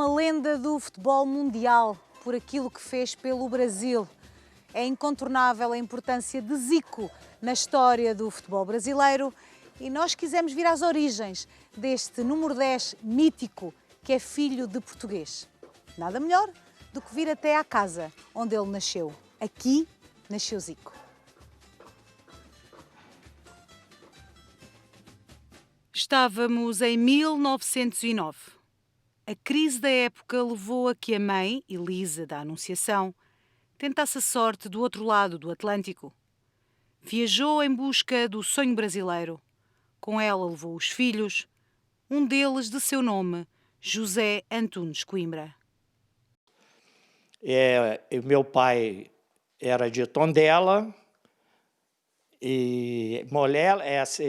uma lenda do futebol mundial por aquilo que fez pelo Brasil. É incontornável a importância de Zico na história do futebol brasileiro e nós quisemos vir às origens deste número 10 mítico que é filho de português. Nada melhor do que vir até à casa onde ele nasceu. Aqui nasceu Zico. Estávamos em 1909. A crise da época levou a que a mãe, Elisa da Anunciação, tentasse a sorte do outro lado do Atlântico. Viajou em busca do sonho brasileiro. Com ela levou os filhos, um deles de seu nome, José Antunes Coimbra. Meu pai era de Tondela, e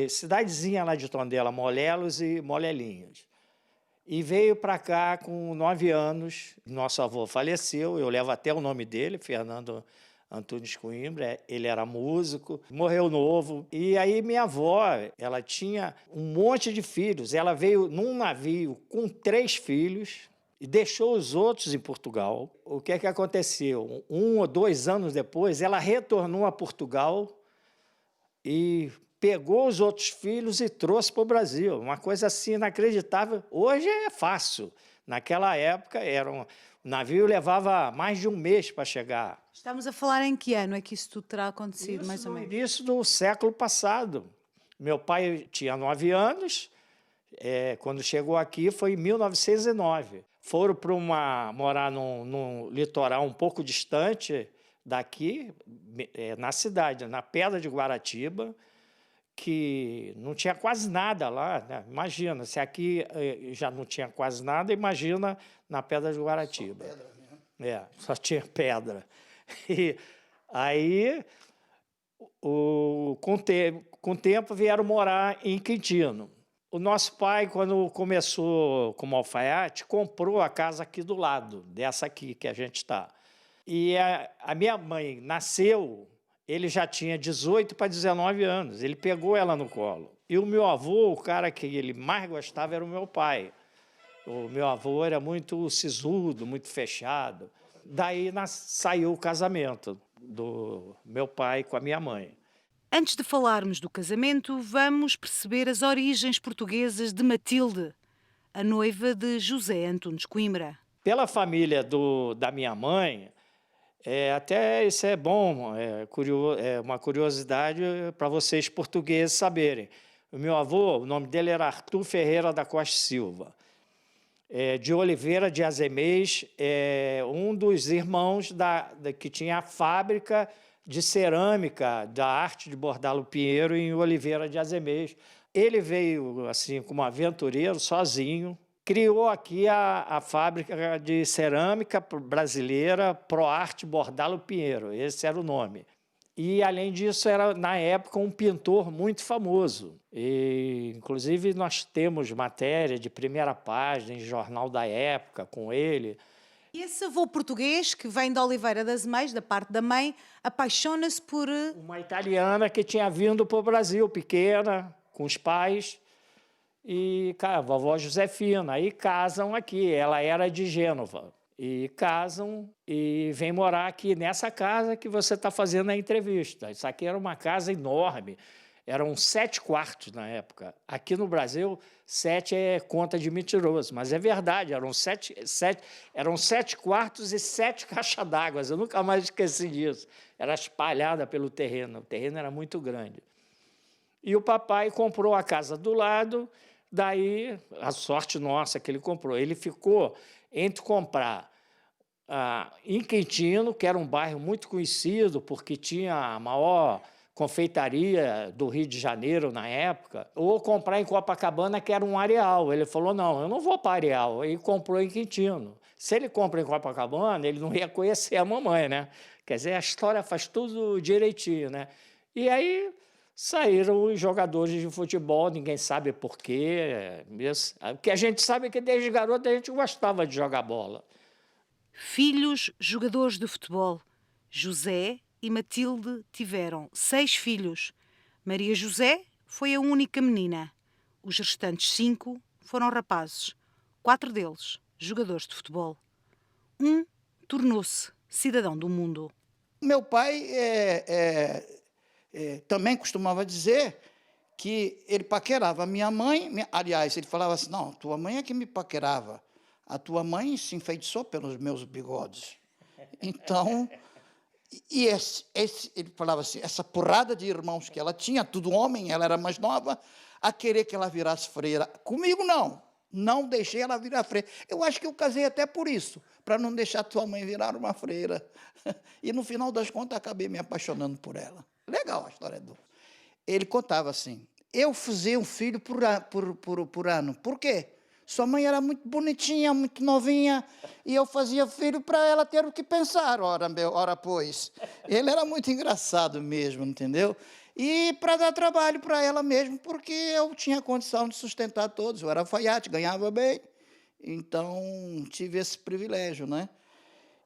cidadezinha lá de Tondela, Molelos e Molelinhos. E veio para cá com 9 anos. Nosso avô faleceu, eu levo até o nome dele, Fernando Antunes Coimbra. Ele era músico, morreu novo. E aí minha avó, ela tinha um monte de filhos. Ela veio num navio com 3 filhos e deixou os outros em Portugal. O que é que aconteceu? 1 ou 2 anos depois, ela retornou a Portugal e pegou os outros filhos e trouxe para o Brasil. Uma coisa assim inacreditável. Hoje é fácil. Naquela época, o navio levava mais de um mês para chegar. Estamos a falar em que ano é que isso tudo terá acontecido, Isso mais ou no menos? início do século passado. Meu pai tinha 9 anos. Quando chegou aqui, foi em 1909. Foram morar num litoral um pouco distante daqui, na cidade, na Pedra de Guaratiba, que não tinha quase nada lá, né? Imagina, se aqui já não tinha quase nada, imagina na Pedra de Guaratiba. Só pedra mesmo. Só tinha pedra. E aí, com o tempo, vieram morar em Quintino. O nosso pai, quando começou como alfaiate, comprou a casa aqui do lado, dessa aqui que a gente está. E a minha mãe nasceu, ele já tinha 18 para 19 anos, ele pegou ela no colo. E o meu avô, o cara que ele mais gostava era o meu pai. O meu avô era muito sisudo, muito fechado. Daí saiu o casamento do meu pai com a minha mãe. Antes de falarmos do casamento, vamos perceber as origens portuguesas de Matilde, a noiva de José Antunes Coimbra. Pela família da minha mãe, até isso é bom, é uma curiosidade para vocês portugueses saberem. O meu avô, o nome dele era Arthur Ferreira da Costa Silva, de Oliveira de Azemês, um dos irmãos que tinha a fábrica de cerâmica da arte de Bordalo Pinheiro em Oliveira de Azemês. Ele veio assim como aventureiro, sozinho, criou aqui a fábrica de cerâmica brasileira ProArte Bordalo Pinheiro, esse era o nome. E, além disso, era, na época, um pintor muito famoso. E, inclusive, nós temos matéria de primeira página em jornal da época com ele. E esse avô português, que vem de Oliveira das Meias, da parte da mãe, apaixona-se por... Uma italiana que tinha vindo para o Brasil, pequena, com os pais, e a vovó Josefina. Aí casam aqui, ela era de Gênova. E casam e vem morar aqui nessa casa que você está fazendo a entrevista. Isso aqui era uma casa enorme, eram 7 quartos na época. Aqui no Brasil, 7 é conta de mentiroso, mas é verdade, eram 7 quartos e 7 caixas d'água. Eu nunca mais esqueci disso. Era espalhada pelo terreno, o terreno era muito grande. E o papai comprou a casa do lado, daí a sorte nossa que ele comprou. Ele ficou entre comprar em Quintino, que era um bairro muito conhecido, porque tinha a maior confeitaria do Rio de Janeiro na época, ou comprar em Copacabana, que era um areal. Ele falou, não, eu não vou para areal. E comprou em Quintino. Se ele compra em Copacabana, ele não ia conhecer a mamãe, né? Quer dizer, a história faz tudo direitinho, né? E aí saíram os jogadores de futebol, ninguém sabe por quê. O que a gente sabe é que desde garoto a gente gostava de jogar bola. Filhos jogadores de futebol. José e Matilde tiveram 6 filhos. Maria José foi a única menina. Os restantes 5 foram rapazes. 4 deles jogadores de futebol. Um tornou-se cidadão do mundo. Meu pai também costumava dizer que ele paquerava a minha mãe. Aliás, ele falava assim, não, tua mãe é que me paquerava. A tua mãe se enfeitiçou pelos meus bigodes. Então, ele falava assim, essa porrada de irmãos que ela tinha, tudo homem, ela era mais nova, a querer que ela virasse freira. Comigo, não deixei ela virar freira. Eu acho que eu casei até por isso, para não deixar tua mãe virar uma freira. E, no final das contas, acabei me apaixonando por ela. Legal a história do... Ele contava assim, eu fazia um filho por ano. Por quê? Sua mãe era muito bonitinha, muito novinha, e eu fazia filho para ela ter o que pensar, ora pois. Ele era muito engraçado mesmo, entendeu? E para dar trabalho para ela mesmo, porque eu tinha condição de sustentar todos. Eu era alfaiate, ganhava bem, então tive esse privilégio, né?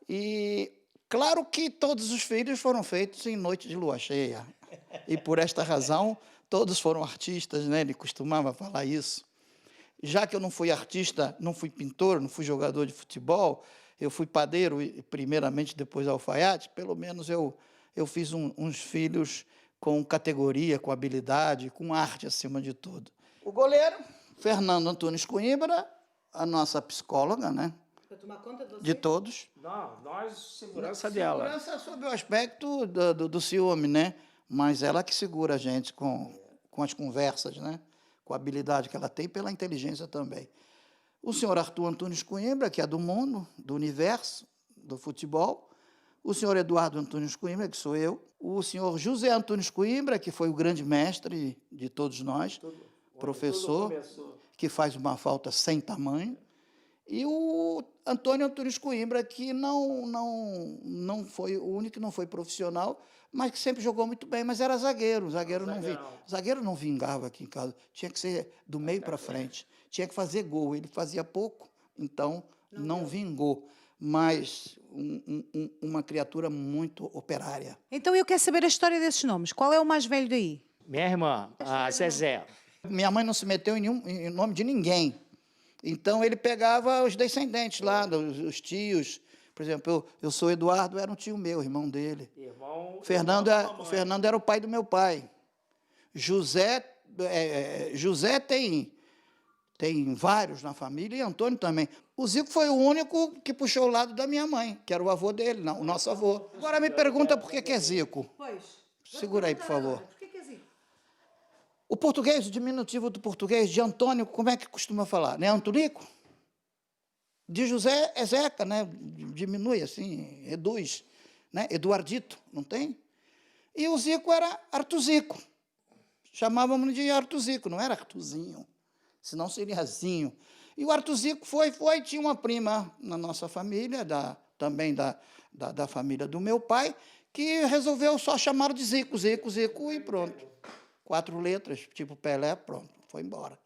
E claro que todos os filhos foram feitos em noite de lua cheia. E por esta razão, todos foram artistas, né? Ele costumava falar isso. Já que eu não fui artista, não fui pintor, não fui jogador de futebol, eu fui padeiro, primeiramente, depois alfaiate, pelo menos eu fiz uns filhos com categoria, com habilidade, com arte acima de tudo. O goleiro, Fernando Antunes Coimbra, a nossa psicóloga, né? Para tomar conta de você? De todos. Não, nós, segurança dela. Segurança sob o aspecto do ciúme, né? Mas ela que segura a gente com as conversas, né? Com a habilidade que ela tem, pela inteligência também. O senhor Arthur Antunes Coimbra, que é do mundo, do universo, do futebol. O senhor Eduardo Antunes Coimbra, que sou eu. O senhor José Antunes Coimbra, que foi o grande mestre de todos nós, professor, que faz uma falta sem tamanho. E o Antônio Antunes Coimbra, que não foi o único que não foi profissional, mas que sempre jogou muito bem, mas era zagueiro. Zagueiro não vingava aqui em casa. Tinha que ser do meio para frente. Tinha que fazer gol. Ele fazia pouco, então não vingou. Mas uma criatura muito operária. Então eu quero saber a história desses nomes. Qual é o mais velho daí? Minha irmã, a Zezé. Minha mãe não se meteu em nome de ninguém. Então, ele pegava os descendentes lá, os tios. Por exemplo, eu sou Eduardo, era um tio meu, irmão dele. Fernando era o pai do meu pai. José tem vários na família, e Antônio também. O Zico foi o único que puxou o lado da minha mãe, que era o avô dele, não, o nosso avô. Agora me pergunta por que é Zico. Pois. Segura aí, por favor. Por que é Zico? O português, o diminutivo do português, de Antônio, como é que costuma falar? Né? Antonico? De José é Zeca, né? Diminui assim, reduz. Né? Eduardito, não tem? E o Zico era Artuzico. Chamávamos de Artuzico, não era Artuzinho, senão seria Zinho. E o Artuzico tinha uma prima na nossa família, também da família do meu pai, que resolveu só chamar de Zico, Zico, Zico, e pronto. 4 letras, tipo Pelé, pronto, foi embora.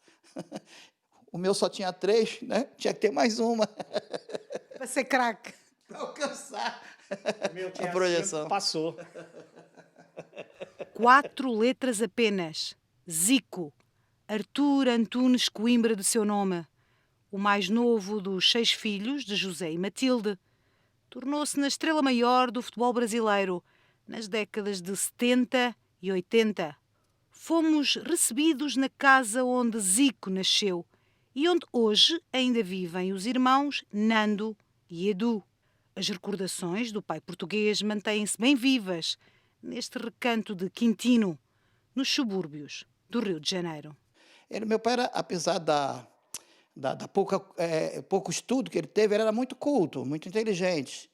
O meu só tinha 3, né? Tinha que ter mais uma. Para ser craque. Para alcançar A projeção. Passou. 4 letras apenas. Zico. Arthur Antunes Coimbra de seu nome. O mais novo dos 6 filhos de José e Matilde. Tornou-se na estrela maior do futebol brasileiro nas décadas de 70 e 80. Fomos recebidos na casa onde Zico nasceu e onde hoje ainda vivem os irmãos Nando e Edu. As recordações do pai português mantêm-se bem vivas neste recanto de Quintino, nos subúrbios do Rio de Janeiro. Meu pai, apesar da pouco estudo que ele teve, ele era muito culto, muito inteligente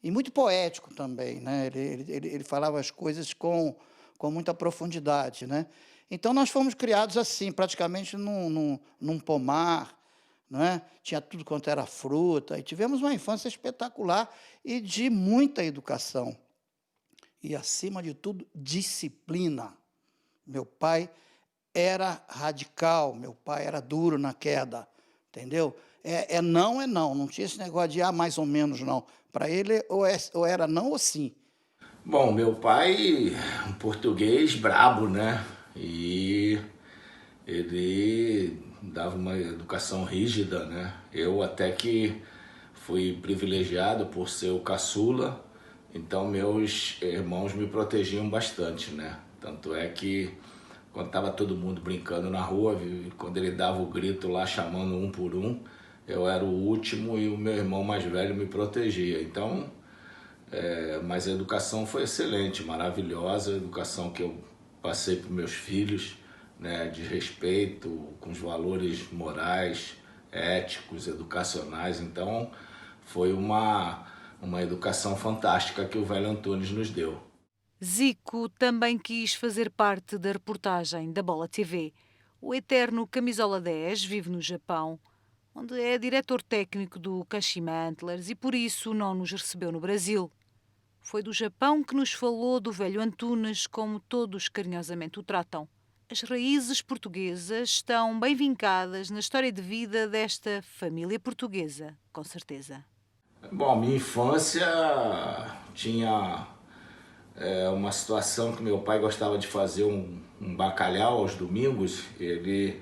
e muito poético também, né? Ele falava as coisas com muita profundidade, né? Então, nós fomos criados assim, praticamente num pomar, né? Tinha tudo quanto era fruta, e tivemos uma infância espetacular e de muita educação. E, acima de tudo, disciplina. Meu pai era radical, meu pai era duro na queda, entendeu? Não tinha esse negócio de mais ou menos, não. Para ele, ou era não ou sim. Bom, meu pai, um português brabo, né? E ele dava uma educação rígida, né? Eu até que fui privilegiado por ser o caçula, então meus irmãos me protegiam bastante, né? Tanto é que quando estava todo mundo brincando na rua, quando ele dava o grito lá chamando um por um, eu era o último e o meu irmão mais velho me protegia. Então, mas a educação foi excelente, maravilhosa, a educação que eu passei para meus filhos, né, de respeito, com os valores morais, éticos, educacionais. Então, foi uma educação fantástica que o velho Antunes nos deu. Zico também quis fazer parte da reportagem da Bola TV. O eterno Camisola 10 vive no Japão, onde é diretor técnico do Kashima Antlers e por isso não nos recebeu no Brasil. Foi do Japão que nos falou do velho Antunes, como todos carinhosamente o tratam. As raízes portuguesas estão bem vincadas na história de vida desta família portuguesa, com certeza. Bom, minha infância tinha uma situação que meu pai gostava de fazer um bacalhau aos domingos. Ele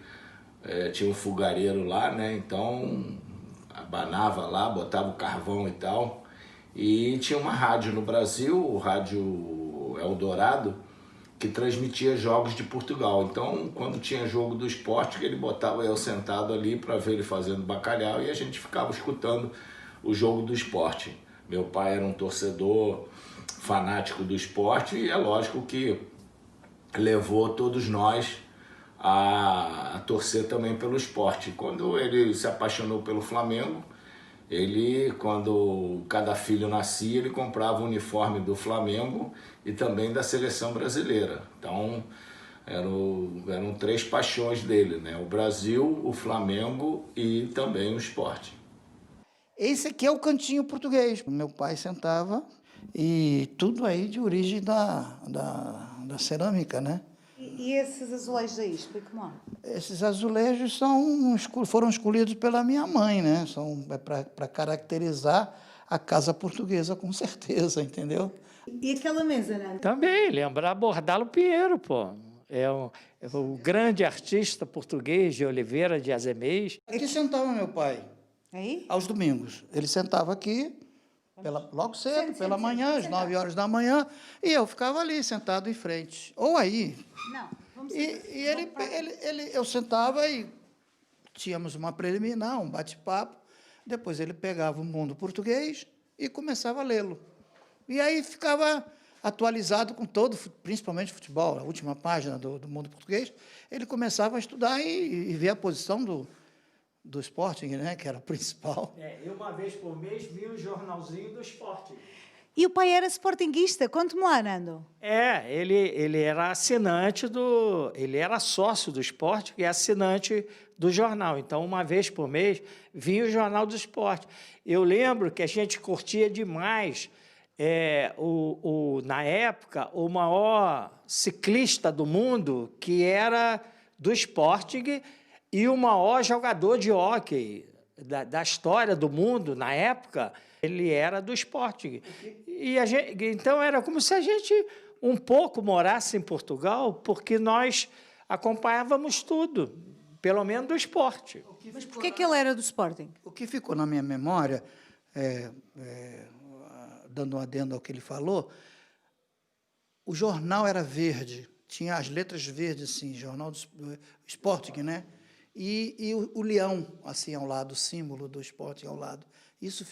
tinha um fogareiro lá, né? Então abanava lá, botava o carvão e tal. E tinha uma rádio no Brasil, o Rádio Eldorado, que transmitia jogos de Portugal. Então, quando tinha jogo do Sport, ele botava eu sentado ali para ver ele fazendo bacalhau e a gente ficava escutando o jogo do Sport. Meu pai era um torcedor fanático do Sport e é lógico que levou todos nós a torcer também pelo Sport. Quando ele se apaixonou pelo Flamengo, quando cada filho nascia, ele comprava o uniforme do Flamengo e também da seleção brasileira. Então, eram 3 paixões dele, né? O Brasil, o Flamengo e também o esporte. Esse aqui é o cantinho português. Meu pai sentava e tudo aí de origem da cerâmica, né? E esses azulejos aí, explica-me lá. Esses azulejos foram escolhidos pela minha mãe, né? São para caracterizar a casa portuguesa, com certeza, entendeu? E aquela mesa, né? Também, lembrar Bordalo Pinheiro, pô. É o grande artista português de Oliveira de Azeméis. Aqui sentava meu pai, Aí? aos domingos. Ele sentava aqui, logo cedo, pela manhã, às 9 horas da manhã, e eu ficava ali, sentado em frente. Ou aí. Não, vamos Eu sentava e tínhamos uma preliminar, um bate-papo. Depois ele pegava o mundo português e começava a lê-lo. E aí ficava atualizado com todo, principalmente futebol, a última página do mundo português. Ele começava a estudar e ver a posição do Sporting, né, que era o principal. E uma vez por mês vi o jornalzinho do Sporting. E o pai era sportinguista, conte-me lá, Nando. Ele era assinante ele era sócio do Sport e é do jornal. Então, uma vez por mês, vinha o Jornal do Sport. Eu lembro que a gente curtia demais, na época, o maior ciclista do mundo, que era do Sporting, e o maior jogador de hóquei da história do mundo, na época, ele era do Sporting. Então, era como se a gente um pouco morasse em Portugal, porque nós acompanhávamos tudo, pelo menos do esporte. Mas por que ele era do Sporting? O que ficou na minha memória, dando um adendo ao que ele falou, o jornal era verde, tinha as letras verdes, assim, jornal do Sporting, né? E o leão, assim, ao lado, o símbolo do Sporting ao lado. Isso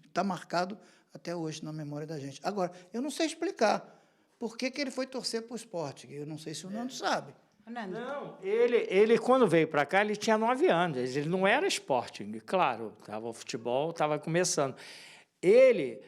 está marcado até hoje na memória da gente. Agora, eu não sei explicar por que ele foi torcer para o Sporting. Eu não sei se o Nando sabe. Não, ele quando veio para cá, ele tinha 9 anos. Ele não era Sporting, claro. O futebol estava começando. Ele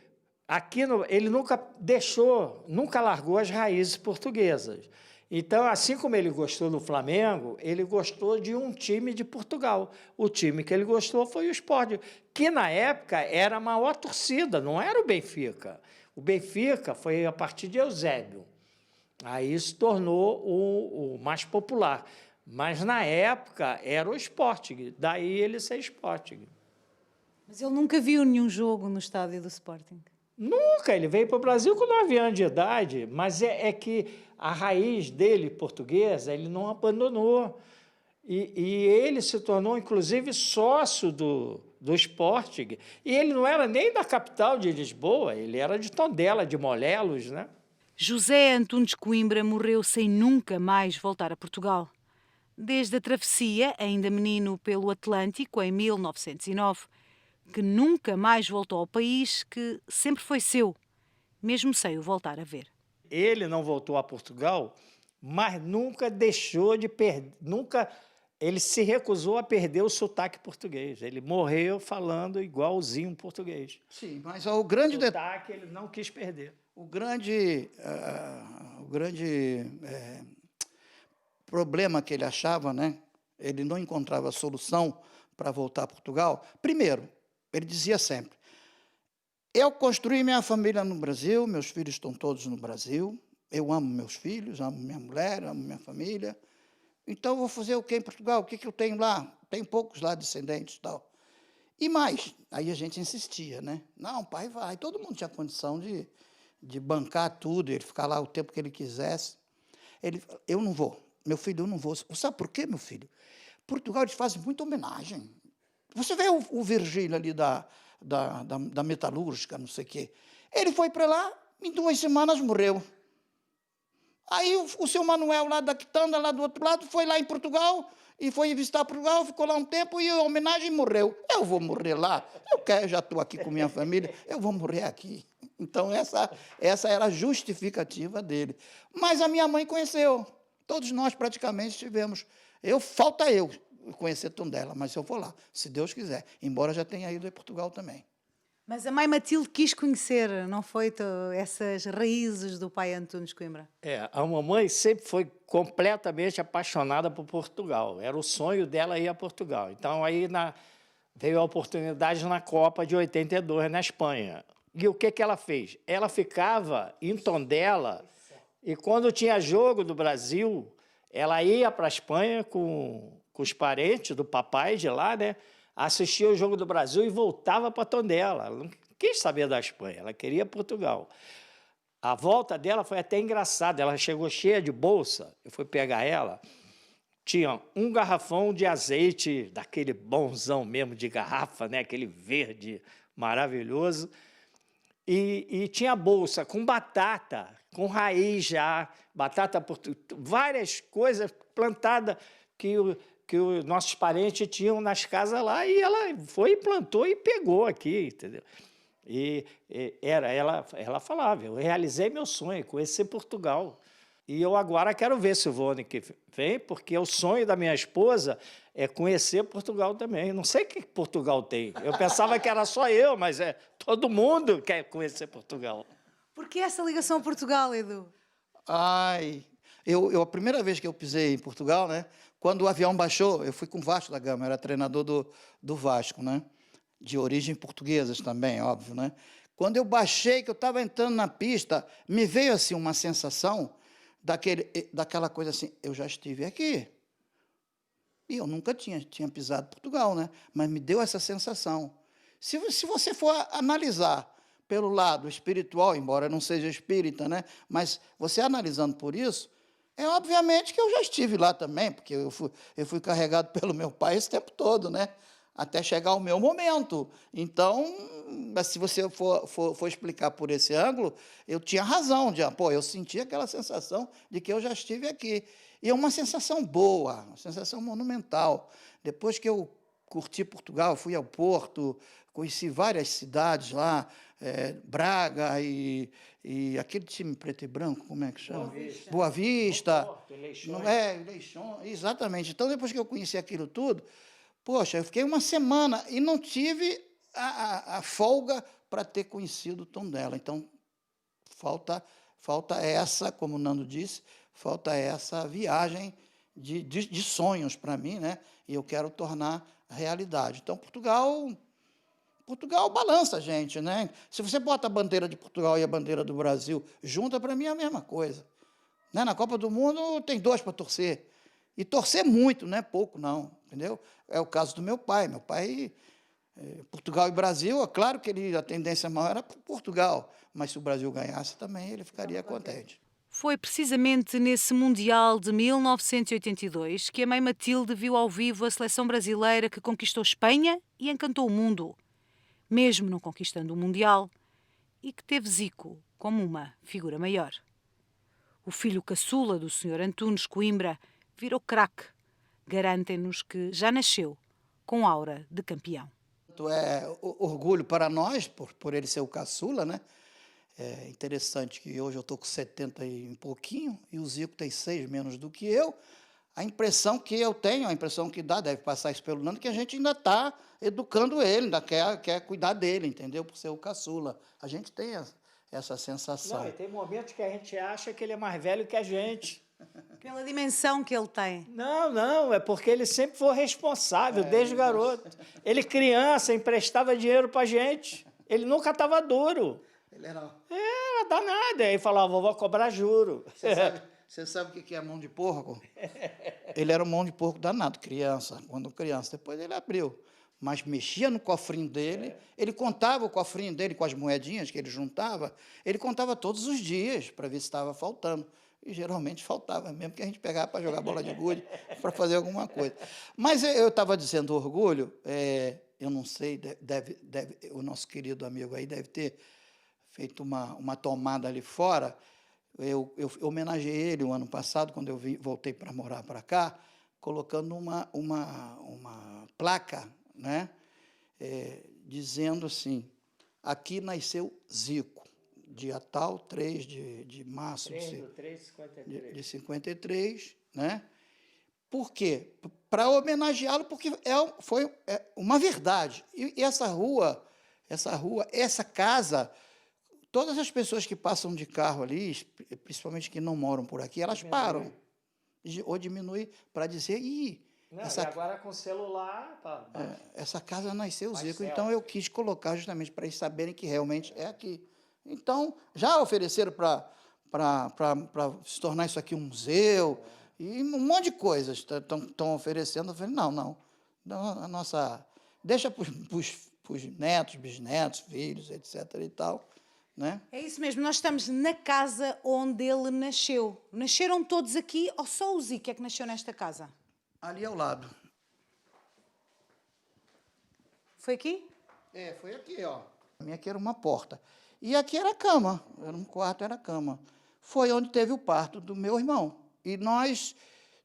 nunca largou as raízes portuguesas. Então, assim como ele gostou do Flamengo, ele gostou de um time de Portugal. O time que ele gostou foi o Sporting, que na época era a maior torcida, não era o Benfica. O Benfica foi a partir de Eusébio. Aí se tornou o mais popular. Mas na época era o Sporting, daí ele ser Sporting. Mas ele nunca viu nenhum jogo no estádio do Sporting? Nunca, ele veio para o Brasil com 9 anos de idade, mas é que a raiz dele, portuguesa, ele não abandonou. E ele se tornou, inclusive, sócio do Sporting. E ele não era nem da capital de Lisboa, ele era de Tondela, de Molelos, né? José Antunes Coimbra morreu sem nunca mais voltar a Portugal. Desde a travessia, ainda menino, pelo Atlântico, em 1909, que nunca mais voltou ao país que sempre foi seu, mesmo sem o voltar a ver. Ele não voltou a Portugal, mas nunca deixou de perder, ele se recusou a perder o sotaque português. Ele morreu falando igualzinho português. Sim, mas o grande sotaque ele não quis perder. O grande problema que ele achava, né? Ele não encontrava solução para voltar a Portugal. Primeiro, ele dizia sempre, eu construí minha família no Brasil, meus filhos estão todos no Brasil, eu amo meus filhos, amo minha mulher, amo minha família, então vou fazer o que em Portugal? O que eu tenho lá? Tem poucos lá descendentes e tal. E mais, aí a gente insistia, né? Não, pai, vai. Todo mundo tinha condição de bancar tudo, ele ficar lá o tempo que ele quisesse. Eu não vou, meu filho, eu não vou. Sabe por quê, meu filho? Portugal, eles fazem muita homenagem. Você vê o Virgílio ali da metalúrgica, não sei o quê. Ele foi para lá, em 2 semanas morreu. Aí o seu Manuel, lá da Quitanda, lá do outro lado, foi lá em Portugal, e foi visitar Portugal, ficou lá um tempo, e a homenagem morreu. Eu vou morrer lá, eu já estou aqui com minha família, eu vou morrer aqui. Então, essa era a justificativa dele. Mas a minha mãe conheceu, todos nós praticamente tivemos. Falta eu conhecer Tondela, mas eu vou lá, se Deus quiser, embora já tenha ido a Portugal também. Mas a mãe Matilde quis conhecer, não foi, essas raízes do pai Antunes Coimbra? A mamãe sempre foi completamente apaixonada por Portugal. Era o sonho dela ir a Portugal. Então, aí veio a oportunidade na Copa de 82, na Espanha. E o que ela fez? Ela ficava em Tondela, e quando tinha jogo do Brasil, ela ia para a Espanha com os parentes do papai de lá, né? Assistia o jogo do Brasil e voltava para Tondela. Ela não quis saber da Espanha, ela queria Portugal. A volta dela foi até engraçada, ela chegou cheia de bolsa, eu fui pegar ela, tinha um garrafão de azeite, daquele bonzão mesmo de garrafa, né? Aquele verde maravilhoso, e tinha bolsa com batata, com raiz já, batata portuguesa, várias coisas plantadas que os nossos parentes tinham nas casas lá, e ela foi e plantou e pegou aqui, entendeu? Ela falava, eu realizei meu sonho, conhecer Portugal. E eu agora quero ver Silvone que vem, porque o sonho da minha esposa é conhecer Portugal também. Não sei o que Portugal tem. Eu pensava que era só eu, mas todo mundo quer conhecer Portugal. Por que essa ligação a Portugal, Edu? A primeira vez que eu pisei em Portugal, né? Quando o avião baixou, eu fui com o Vasco da Gama, era treinador do Vasco, né? De origem portuguesas também, óbvio, né? Quando eu baixei, que eu estava entrando na pista, me veio assim uma sensação daquela coisa assim, eu já estive aqui. E eu nunca tinha pisado em Portugal, né? Mas me deu essa sensação. Se você for analisar pelo lado espiritual, embora não seja espírita, né? Mas você analisando por isso, obviamente que eu já estive lá também, porque eu fui carregado pelo meu pai esse tempo todo, né? Até chegar o meu momento. Então, se você for explicar por esse ângulo, eu tinha razão, eu senti aquela sensação de que eu já estive aqui. E é uma sensação boa, uma sensação monumental. Depois que eu curti Portugal, fui ao Porto, conheci várias cidades lá, Braga e aquele time preto e branco, como é que chama? Boa Vista. Leixões, exatamente. Então, depois que eu conheci aquilo tudo, poxa, eu fiquei uma semana e não tive a folga para ter conhecido Tondela. Então, falta essa, como o Nando disse, falta essa viagem de sonhos para mim, né? E eu quero tornar realidade. Então, Portugal balança a gente, né? Se você bota a bandeira de Portugal e a bandeira do Brasil junta, para mim é a mesma coisa. Né? Na Copa do Mundo tem 2 para torcer. E torcer muito, não é pouco, não. Entendeu? É o caso do meu pai. Meu pai, Portugal e Brasil, é claro que a tendência maior era para Portugal, mas se o Brasil ganhasse também, ele ficaria contente. Foi precisamente nesse Mundial de 1982 que a mãe Matilde viu ao vivo a seleção brasileira que conquistou Espanha e encantou o mundo, mesmo não conquistando o Mundial, e que teve Zico como uma figura maior. O filho caçula do Sr. Antunes Coimbra virou craque. Garantem-nos que já nasceu com aura de campeão. É orgulho para nós, por ele ser o caçula, né? É interessante que hoje eu estou com 70 e um pouquinho, e o Zico tem 6 menos do que eu. A impressão que eu tenho, a impressão que dá, deve passar isso pelo Nando, que a gente ainda está educando ele, ainda quer cuidar dele, entendeu? Por ser o caçula. A gente tem essa sensação. Não, e tem momentos que a gente acha que ele é mais velho que a gente. Pela dimensão que ele tem. Não, é porque ele sempre foi responsável, desde garoto. Ele, criança, emprestava dinheiro pra gente. Ele nunca estava duro. Ele era... Era danado. Aí falava, vou cobrar juro. Você sabe o que é mão de porco? Ele era um mão de porco danado, quando criança. Depois ele abriu. Mas mexia no cofrinho dele, ele contava o cofrinho dele com as moedinhas que ele juntava, ele contava todos os dias para ver se estava faltando. E geralmente faltava mesmo, que a gente pegava para jogar bola de gude, para fazer alguma coisa. Mas eu estava dizendo orgulho, eu não sei, o nosso querido amigo aí deve ter feito uma tomada ali fora. Eu homenageei ele o ano passado, quando eu voltei para morar para cá, colocando uma placa, né, dizendo assim, aqui nasceu Zico, dia tal, 3 de março de 53, né? Por quê? Para homenageá-lo, porque foi uma verdade. E essa casa, todas as pessoas que passam de carro ali, principalmente que não moram por aqui, elas param. Ou diminui para dizer, e agora com celular... essa casa nasceu Zico, então eu quis colocar justamente para eles saberem que realmente é aqui. Então, já ofereceram para se tornar isso aqui um museu, e um monte de coisas estão oferecendo. Eu falei, não, a nossa... Deixa para os netos, bisnetos, filhos, etc. e tal, né? É isso mesmo, nós estamos na casa onde ele nasceu. Nasceram todos aqui, ou só o Zico é que nasceu nesta casa? Ali ao lado. Foi aqui? Foi aqui, ó. A minha aqui era uma porta. E aqui era a cama, era um quarto, era a cama. Foi onde teve o parto do meu irmão. E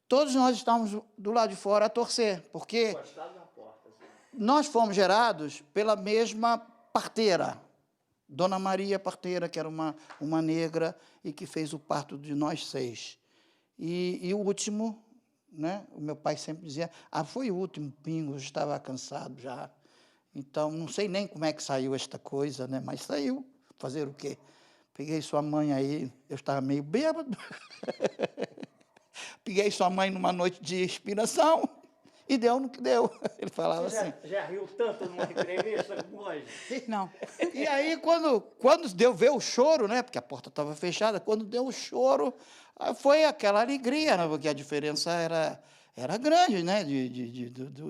todos nós estávamos do lado de fora a torcer, porque nós fomos gerados pela mesma parteira, Dona Maria Parteira, que era uma negra e que fez o parto de nós 6. E o último, né, o meu pai sempre dizia, foi o último pingo, eu estava cansado já. Então, não sei nem como é que saiu esta coisa, né, mas saiu. Fazer o quê? Peguei sua mãe aí, eu estava meio bêbado. Peguei sua mãe numa noite de inspiração e deu no que deu. Ele falava assim. Já riu tanto numa entrevista como hoje? Não. E aí, quando deu ver o choro, né? Porque a porta estava fechada, quando deu o choro, foi aquela alegria, né? Porque a diferença era grande, né?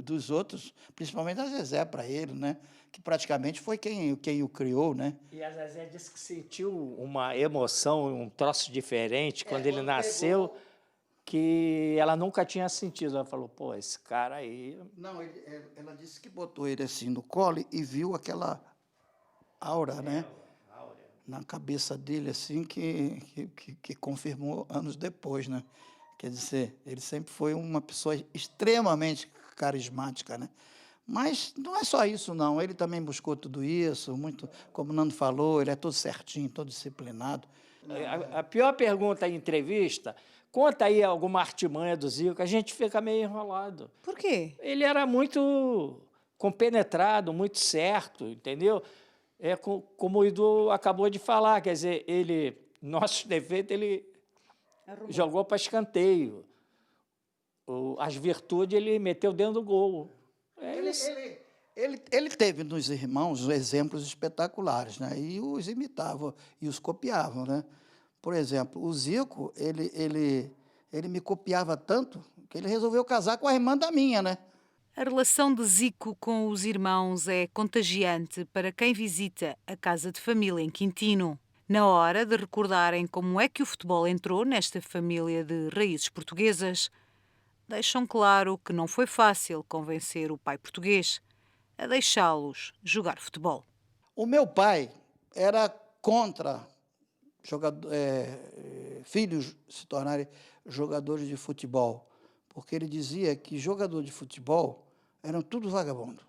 Dos outros, principalmente a Zezé para ele, né? Que praticamente foi quem o criou, né? E a Zezé disse que sentiu uma emoção, um troço diferente quando ele nasceu, que ela nunca tinha sentido. Ela falou, pô, esse cara aí... Não, ela disse que botou ele assim no colo e viu aquela aura, né? Na cabeça dele, assim, que confirmou anos depois, né? Quer dizer, ele sempre foi uma pessoa extremamente carismática, né? Mas não é só isso, não. Ele também buscou tudo isso, muito, como o Nando falou, ele é todo certinho, todo disciplinado. A pior pergunta em entrevista, conta aí alguma artimanha do Zico, a gente fica meio enrolado. Por quê? Ele era muito compenetrado, muito certo, entendeu? Como o Edu acabou de falar, quer dizer, nossos defeitos, ele jogou para escanteio. As virtudes, ele meteu dentro do gol. Ele teve nos irmãos exemplos espetaculares, né? E os imitavam e os copiavam, né? Por exemplo, o Zico, ele me copiava tanto que ele resolveu casar com a irmã da minha, né? A relação de Zico com os irmãos é contagiante para quem visita a casa de família em Quintino. Na hora de recordarem como é que o futebol entrou nesta família de raízes portuguesas, deixam claro que não foi fácil convencer o pai português a deixá-los jogar futebol. O meu pai era contra filhos se tornarem jogadores de futebol, porque ele dizia que jogador de futebol eram tudo vagabundo.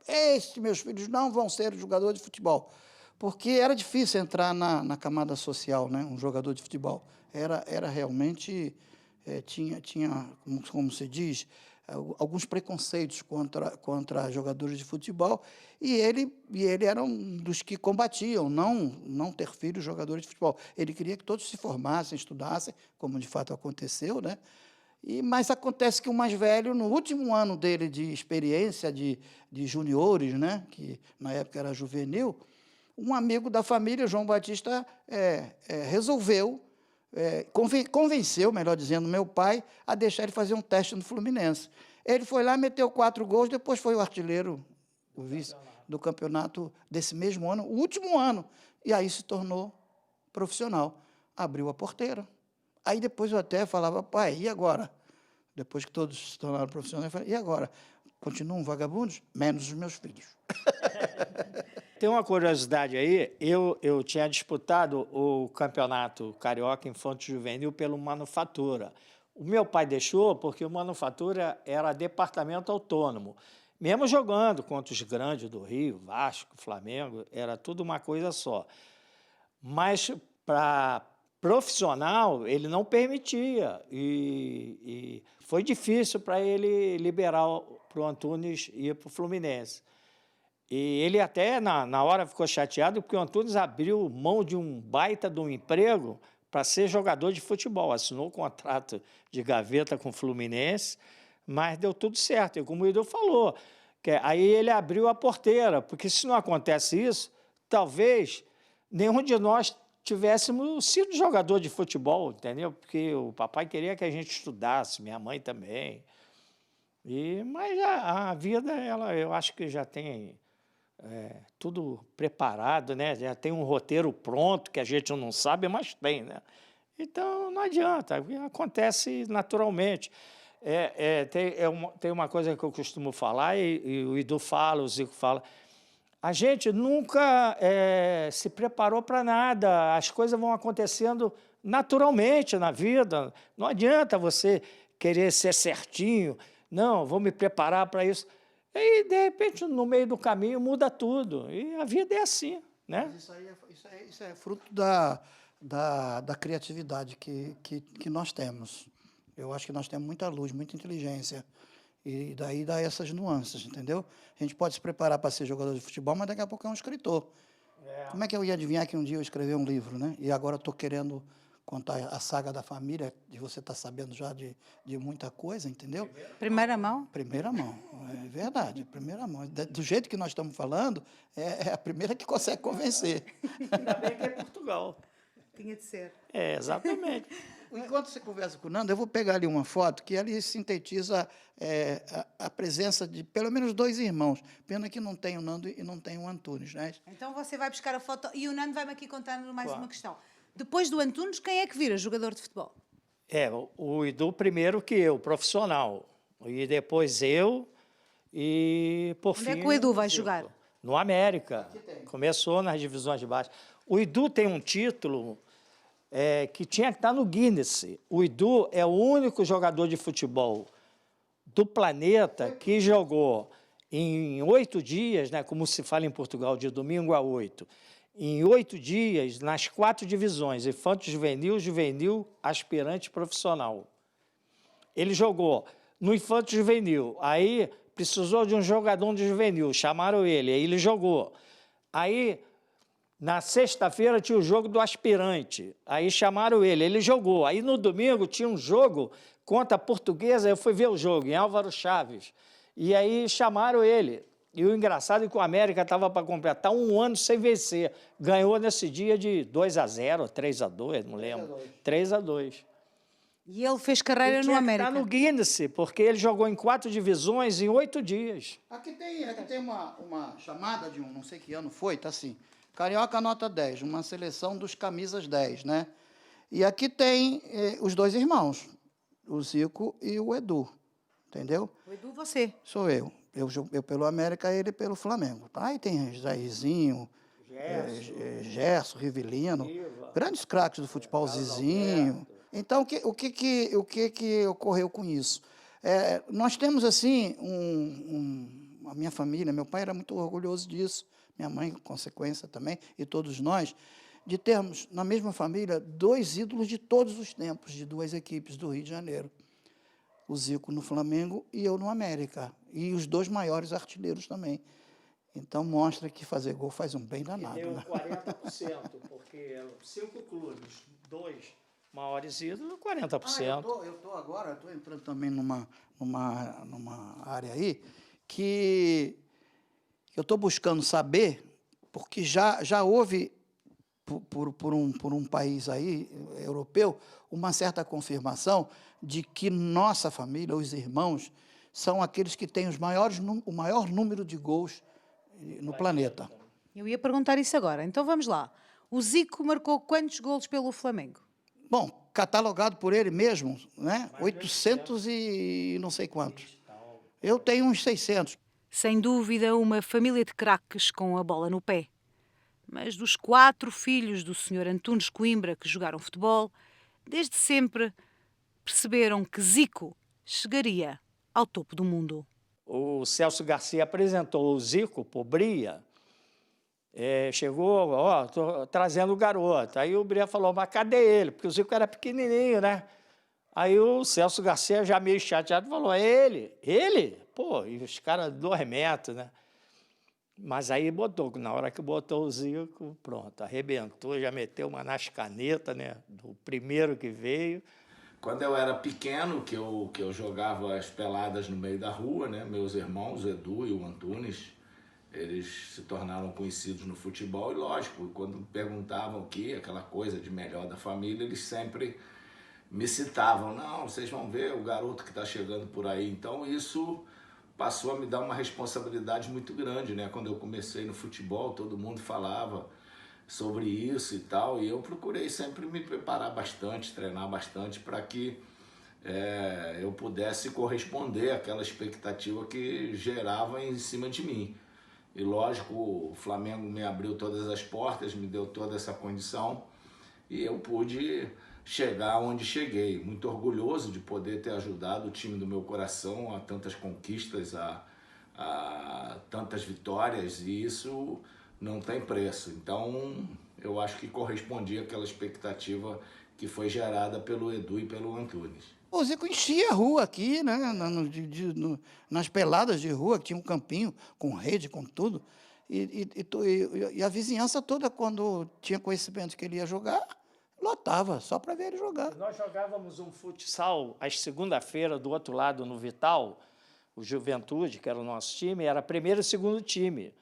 Estes meus filhos não vão ser jogadores de futebol, porque era difícil entrar na camada social, né? Um jogador de futebol. Era realmente, tinha como se diz, alguns preconceitos contra jogadores de futebol, e ele era um dos que combatiam não ter filhos jogadores de futebol. Ele queria que todos se formassem, estudassem, como de fato aconteceu, né? Mas acontece que o mais velho, no último ano dele de experiência de juniores, né, que na época era juvenil, um amigo da família, João Batista, resolveu, convenceu, melhor dizendo, meu pai, a deixar ele fazer um teste no Fluminense. Ele foi lá, meteu 4 gols, depois foi o artilheiro, o vice do campeonato desse mesmo ano, o último ano, e aí se tornou profissional. Abriu a porteira. Aí depois eu até falava, pai, e agora? Depois que todos se tornaram profissionais, eu falei, e agora? Continuam vagabundos? Menos os meus filhos. Tem uma curiosidade aí, eu tinha disputado o campeonato carioca infanto-juvenil pelo Manufatura. O meu pai deixou porque o Manufatura era departamento autônomo. Mesmo jogando contra os grandes do Rio, Vasco, Flamengo, era tudo uma coisa só. Mas para profissional, ele não permitia, e foi difícil para ele liberar para o Antunes ir para o Fluminense. E ele até, na hora, ficou chateado, porque o Antunes abriu mão de um baita de um emprego para ser jogador de futebol. Assinou o contrato de gaveta com o Fluminense, mas deu tudo certo. E como o Edu falou, aí ele abriu a porteira, porque se não acontece isso, talvez nenhum de nós tivéssemos sido jogador de futebol, entendeu? Porque o papai queria que a gente estudasse, minha mãe também. Mas a vida, eu acho que já tem tudo preparado, né? Já tem um roteiro pronto, que a gente não sabe, mas tem, né? Então, não adianta, acontece naturalmente. Tem uma coisa que eu costumo falar, e o Edu fala, o Zico fala, a gente nunca se preparou para nada, as coisas vão acontecendo naturalmente na vida, não adianta você querer ser certinho, não, vou me preparar para isso. E, de repente, no meio do caminho, muda tudo, e a vida é assim, né? Mas isso é fruto da criatividade que nós temos. Eu acho que nós temos muita luz, muita inteligência. E daí dá essas nuances, entendeu? A gente pode se preparar para ser jogador de futebol, mas daqui a pouco é um escritor. Como é que eu ia adivinhar que um dia eu escrever um livro, né? E agora estou querendo contar a saga da família, de você estar sabendo já de muita coisa, entendeu? Primeira mão? Primeira mão, é verdade, primeira mão. Do jeito que nós estamos falando, é a primeira que consegue convencer. Ainda bem que é Portugal. Tinha de ser. Exatamente. Enquanto você conversa com o Nando, eu vou pegar ali uma foto que ali sintetiza a presença de pelo menos 2 irmãos. Pena que não tem o Nando e não tem o Antunes, né? Então você vai buscar a foto e o Nando vai-me aqui contar mais uma questão. Depois do Antunes, quem é que vira jogador de futebol? O Edu primeiro que eu, profissional. E depois eu e, por fim... Onde é que o Edu vai jogar? No América. Começou nas divisões de base. O Edu tem um título que tinha que estar no Guinness. O Edu é o único jogador de futebol do planeta que jogou em 8 dias, né, como se fala em Portugal, de domingo a 8, em 8 dias, nas 4 divisões, infanto-juvenil, juvenil, aspirante profissional. Ele jogou no infanto-juvenil, aí precisou de um jogador de juvenil, chamaram ele, aí ele jogou. Aí, na sexta-feira, tinha o jogo do aspirante, aí chamaram ele jogou. Aí, no domingo, tinha um jogo contra a Portuguesa, eu fui ver o jogo, em Álvaro Chaves, e aí chamaram ele. E o engraçado é que o América estava para completar 1 ano sem vencer. Ganhou nesse dia de 2-0, 3-2, não lembro. 3-2. E ele fez carreira no América. Está no Guinness, porque ele jogou em 4 divisões em 8 dias. Aqui tem uma chamada de um, não sei que ano foi, tá assim. Carioca nota 10, uma seleção dos camisas 10, né? E aqui tem os dois irmãos, o Zico e o Edu, entendeu? O Edu, você. Sou eu. Eu pelo América, ele pelo Flamengo. Aí tem Jairzinho, Gerson, Rivelino, grandes craques do futebol, Zizinho. Então, o que ocorreu com isso? Nós temos, assim, a minha família, meu pai era muito orgulhoso disso, minha mãe, consequência também, e todos nós, de termos, na mesma família, dois ídolos de todos os tempos, de duas equipes do Rio de Janeiro. O Zico no Flamengo e eu no América. E os dois maiores artilheiros também. Então, mostra que fazer gol faz um bem danado. E deu né? 40%, porque 5 clubes, 2 maiores ídolos, 40%. Eu estou entrando também numa área aí que eu estou buscando saber, porque já houve, por um país aí, europeu, uma certa confirmação de que nossa família, os irmãos, são aqueles que têm o maior número de gols no planeta. Eu ia perguntar isso agora. Então vamos lá. O Zico marcou quantos golos pelo Flamengo? Bom, catalogado por ele mesmo, né? 800 e não sei quantos. Eu tenho uns 600. Sem dúvida, uma família de craques com a bola no pé. Mas dos 4 filhos do Sr. Antunes Coimbra que jogaram futebol, desde sempre perceberam que Zico chegaria ao topo do mundo. O Celso Garcia apresentou o Zico por Bria. Chegou, estou trazendo o garoto. Aí o Bria falou, mas cadê ele? Porque o Zico era pequenininho, né? Aí o Celso Garcia, já meio chateado, falou, é ele? Ele? Pô, e os caras 2 metros, né? Mas aí botou, na hora que botou o Zico, pronto, arrebentou, já meteu uma nas canetas, né? Do primeiro que veio. Quando eu era pequeno, que eu jogava as peladas no meio da rua, né? Meus irmãos, o Edu e o Antunes, eles se tornaram conhecidos no futebol e, lógico, quando me perguntavam o que, aquela coisa de melhor da família, eles sempre me citavam. Não, vocês vão ver o garoto que está chegando por aí. Então, isso passou a me dar uma responsabilidade muito grande, né? Quando eu comecei no futebol, todo mundo falava sobre isso e tal, e eu procurei sempre me preparar bastante, treinar bastante para que eu pudesse corresponder àquela expectativa que gerava em cima de mim. E lógico, o Flamengo me abriu todas as portas, me deu toda essa condição e eu pude chegar onde cheguei. Muito orgulhoso de poder ter ajudado o time do meu coração a tantas conquistas, a tantas vitórias, e isso não tem preço. Então, eu acho que correspondia àquela expectativa que foi gerada pelo Edu e pelo Antunes. O Zico enchia a rua aqui, né? Nas peladas de rua, que tinha um campinho com rede, com tudo. E a vizinhança toda, quando tinha conhecimento que ele ia jogar, lotava, só para ver ele jogar. Nós jogávamos um futsal às segunda-feira do outro lado no Vital, o Juventude, que era o nosso time, era primeiro e segundo time.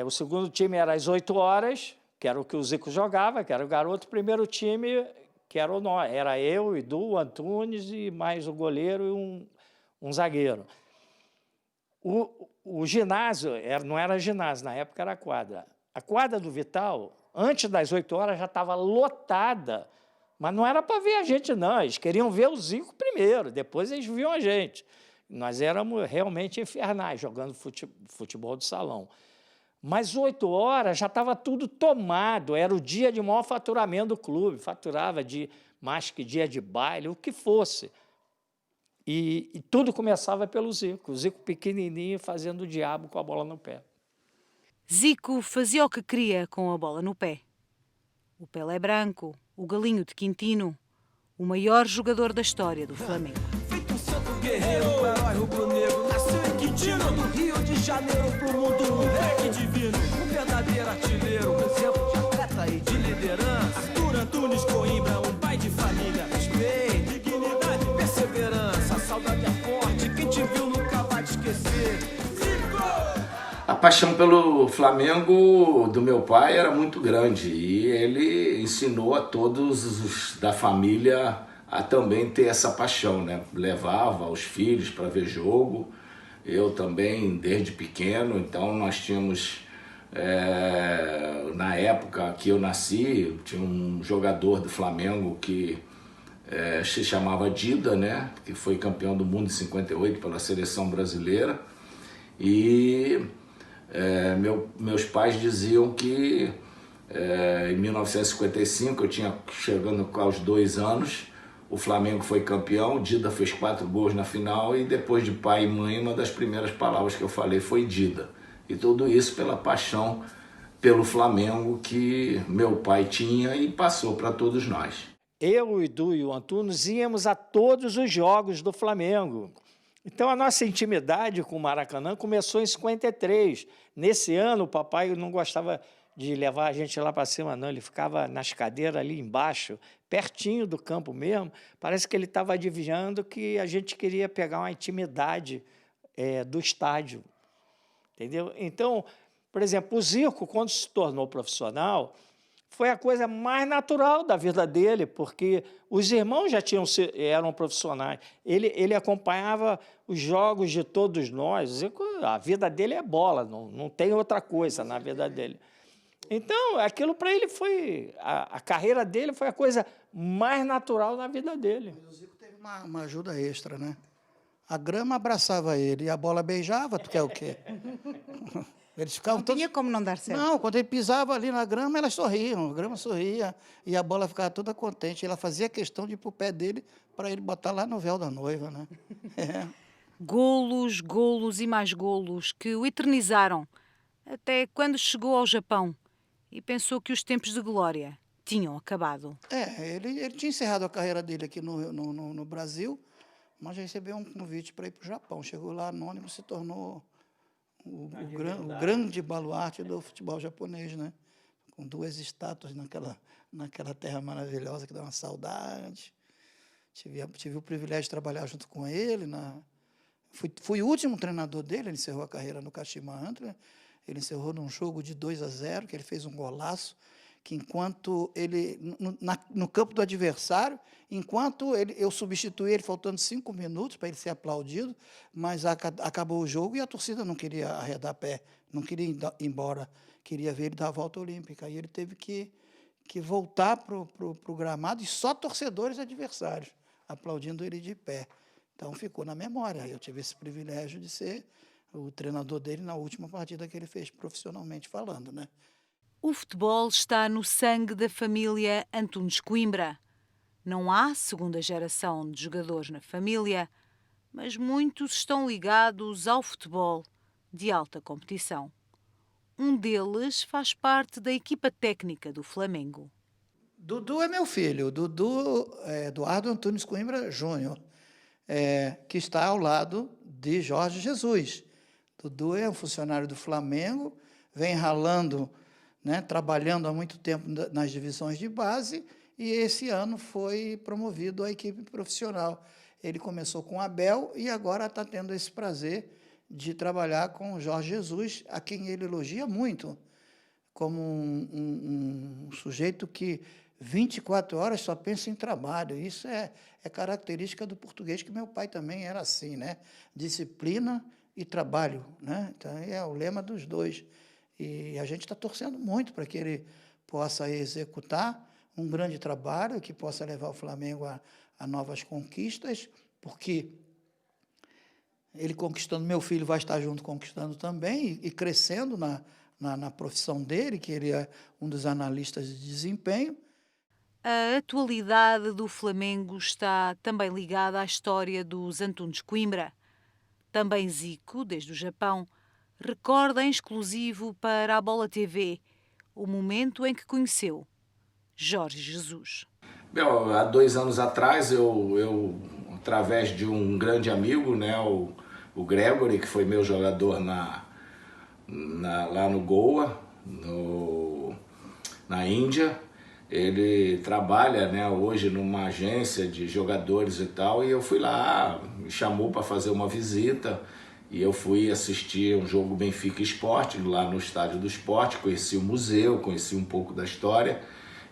O segundo time era às 8 horas, que era o que o Zico jogava, que era o garoto. O primeiro time, que era era eu, o Edu, o Antunes e mais o goleiro e um zagueiro. O ginásio, não era ginásio, na época era quadra. A quadra do Vital, antes das 8 horas, já estava lotada, mas não era para ver a gente, não. Eles queriam ver o Zico primeiro, depois eles viam a gente. Nós éramos realmente infernais, jogando futebol de salão. Mas 8 horas já estava tudo tomado, era o dia de maior faturamento do clube, faturava mais que dia de baile, o que fosse. E tudo começava pelo Zico, o Zico pequenininho fazendo o diabo com a bola no pé. Zico fazia o que queria com a bola no pé. O Pelé branco, o galinho de Quintino, o maior jogador da história do Flamengo. Feito um santo guerreiro, um herói rubro-negro, nasceu em Quintino, do Rio de Janeiro pro mundo, um moleque divino, um verdadeiro artilheiro, um exemplo de atleta e de liderança. Arthur Antunes Coimbra, um pai de família, respeito, dignidade, perseverança, a saudade é forte, quem te viu nunca vai te esquecer. Zico! A paixão pelo Flamengo do meu pai era muito grande e ele ensinou a todos os da família a também ter essa paixão, né? Levava os filhos para ver jogo, eu também desde pequeno, então nós tínhamos Na época que eu nasci, tinha um jogador do Flamengo que se chamava Dida, né? Que foi campeão do mundo em 58 pela seleção brasileira. E meus pais diziam que em 1955, eu tinha chegando aos 2 anos, o Flamengo foi campeão, Dida fez 4 gols na final e depois de pai e mãe, uma das primeiras palavras que eu falei foi Dida. E tudo isso pela paixão pelo Flamengo que meu pai tinha e passou para todos nós. Eu, o Edu e o Antunes íamos a todos os jogos do Flamengo. Então, a nossa intimidade com o Maracanã começou em 53. Nesse ano, o papai não gostava de levar a gente lá para cima, não. Ele ficava nas cadeiras ali embaixo, pertinho do campo mesmo. Parece que ele estava adivinhando que a gente queria pegar uma intimidade do estádio. Entendeu? Então, por exemplo, o Zico, quando se tornou profissional, foi a coisa mais natural da vida dele, porque os irmãos já eram profissionais. Ele acompanhava os jogos de todos nós. A vida dele é bola, não tem outra coisa na vida dele. Então, aquilo para ele foi... A carreira dele foi a coisa mais natural na vida dele. O Zico teve uma ajuda extra, né? A grama abraçava ele e a bola beijava, tu quer o quê? Eles ficavam Não tinha como não dar certo. Não, quando ele pisava ali na grama, elas sorriam, a grama sorria e a bola ficava toda contente. Ela fazia questão de ir para o pé dele para ele botar lá no véu da noiva, né? Golos, golos e mais golos que o eternizaram, até quando chegou ao Japão e pensou que os tempos de glória tinham acabado. Ele tinha encerrado a carreira dele aqui no Brasil, mas recebeu um convite para ir para o Japão. Chegou lá anônimo, se tornou o grande baluarte do futebol japonês, né? Com 2 estátuas naquela terra maravilhosa que dá uma saudade. Tive o privilégio de trabalhar junto com ele. Fui o último treinador dele, ele encerrou a carreira no Kashima Antlers. Ele encerrou num jogo de 2-0, que ele fez um golaço, que enquanto ele, no campo do adversário, enquanto eu substituí ele, faltando 5 minutos para ele ser aplaudido, mas acabou o jogo e a torcida não queria arredar pé, não queria ir embora, queria ver ele dar a volta olímpica. E ele teve que voltar para o gramado e só torcedores adversários aplaudindo ele de pé. Então ficou na memória. Eu tive esse privilégio de ser o treinador dele na última partida que ele fez profissionalmente falando, né? O futebol está no sangue da família Antunes Coimbra. Não há segunda geração de jogadores na família, mas muitos estão ligados ao futebol de alta competição. Um deles faz parte da equipa técnica do Flamengo. Dudu é meu filho, Dudu é Eduardo Antunes Coimbra Júnior, que está ao lado de Jorge Jesus. Dudu é um funcionário do Flamengo, vem ralando, né, trabalhando há muito tempo nas divisões de base e esse ano foi promovido à equipe profissional. Ele começou com o Abel e agora está tendo esse prazer de trabalhar com o Jorge Jesus, a quem ele elogia muito, como um sujeito que 24 horas só pensa em trabalho. Isso é característica do português, que meu pai também era assim, né? Disciplina e trabalho, né? Então, é o lema dos dois. E a gente está torcendo muito para que ele possa executar um grande trabalho, que possa levar o Flamengo a novas conquistas, porque ele conquistando, meu filho vai estar junto conquistando também e crescendo na profissão dele, que ele é um dos analistas de desempenho. A atualidade do Flamengo está também ligada à história dos Antunes Coimbra. Também Zico, desde o Japão, recorda em exclusivo para a Bola TV o momento em que conheceu Jorge Jesus. Há 2 anos atrás, eu através de um grande amigo, né, o Gregory, que foi meu jogador lá no Goa, na Índia. Ele trabalha, né, hoje numa agência de jogadores e tal, e eu fui lá, me chamou para fazer uma visita, e eu fui assistir um jogo Benfica Sport, lá no Estádio do Sport, conheci o museu, conheci um pouco da história,